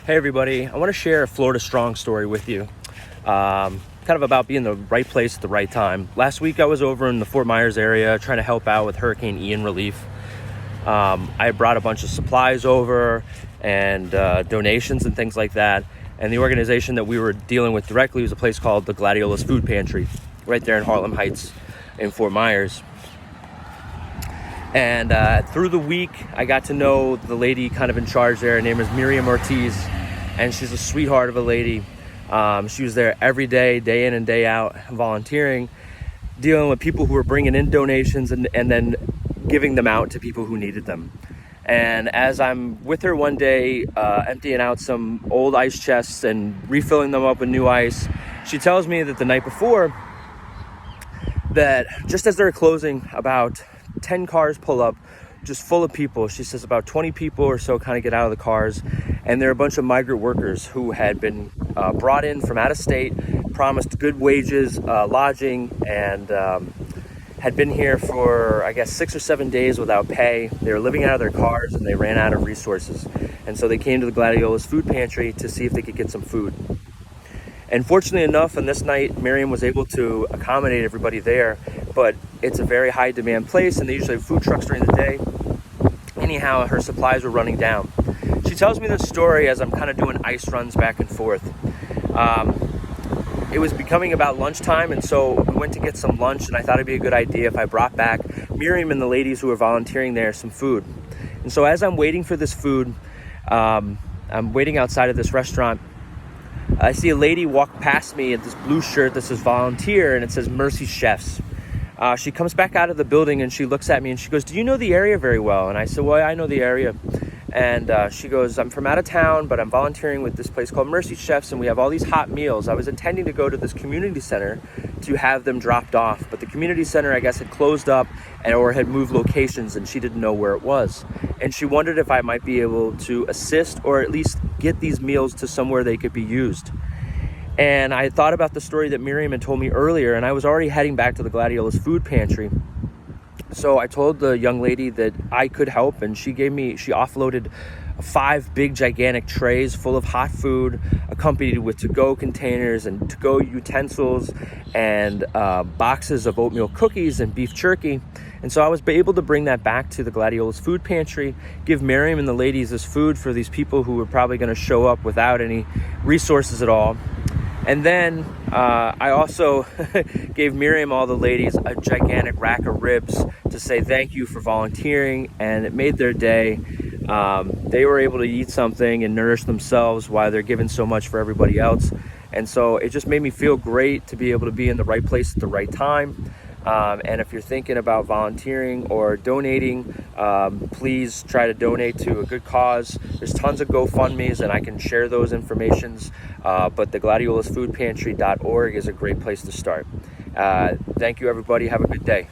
Hey everybody, I want to share a Florida Strong story with you. Kind of about being the right place at the right time. Last week I was over in the Fort Myers area trying to help out with Hurricane Ian relief. I brought a bunch of supplies over and donations and things like that. And the organization that we were dealing with directly was a place called the Gladiolus Food Pantry, right there in Harlem Heights in Fort Myers. And through the week, I got to know the lady kind of in charge there. Her name is Miriam Ortiz, and she's a sweetheart of a lady. She was there every day, day in and day out, volunteering, dealing with people who were bringing in donations and then giving them out to people who needed them. And as I'm with her one day, emptying out some old ice chests and refilling them up with new ice, she tells me that the night before, that just as they're closing, about 10 cars pull up just full of people. She says about 20 people or so kind of get out of the cars, and they're a bunch of migrant workers who had been brought in from out of state, promised good wages, lodging, and had been here for, I guess, 6 or 7 days without pay. They were living out of their cars and they ran out of resources. And so they came to the Gladiolus Food Pantry to see if they could get some food. And fortunately enough, on this night, Miriam was able to accommodate everybody there, but it's a very high demand place and they usually have food trucks during the day. Anyhow, her supplies were running down. She tells me this story as I'm kind of doing ice runs back and forth. It was becoming about lunchtime, and so we went to get some lunch, and I thought it'd be a good idea if I brought back Miriam and the ladies who were volunteering there some food. And so as I'm waiting for this food, I'm waiting outside of this restaurant, I see a lady walk past me in this blue shirt that says volunteer, and it says Mercy Chefs. She comes back out of the building and she looks at me and she goes, "Do you know the area very well?" And I said, "Well, I know the area." And she goes, "I'm from out of town, but I'm volunteering with this place called Mercy Chefs, and we have all these hot meals. I was intending to go to this community center to have them dropped off, but the community center, I guess, had closed up or had moved locations, and she didn't know where it was. And she wondered if I might be able to assist or at least get these meals to somewhere they could be used." And I thought about the story that Miriam had told me earlier, and I was already heading back to the Gladiolus Food Pantry. So I told the young lady that I could help, and she offloaded 5 big gigantic trays full of hot food, accompanied with to-go containers and to-go utensils and boxes of oatmeal cookies and beef jerky. And so I was able to bring that back to the Gladiolus Food Pantry, give Miriam and the ladies this food for these people who were probably going to show up without any resources at all. And then I also gave Miriam, all the ladies, a gigantic rack of ribs to say thank you for volunteering, and it made their day. They were able to eat something and nourish themselves while they're giving so much for everybody else. And so it just made me feel great to be able to be in the right place at the right time. And if you're thinking about volunteering or donating, please try to donate to a good cause. There's tons of GoFundMes, and I can share those informations, but the GladiolusFoodPantry.org is a great place to start. Thank you, everybody. Have a good day.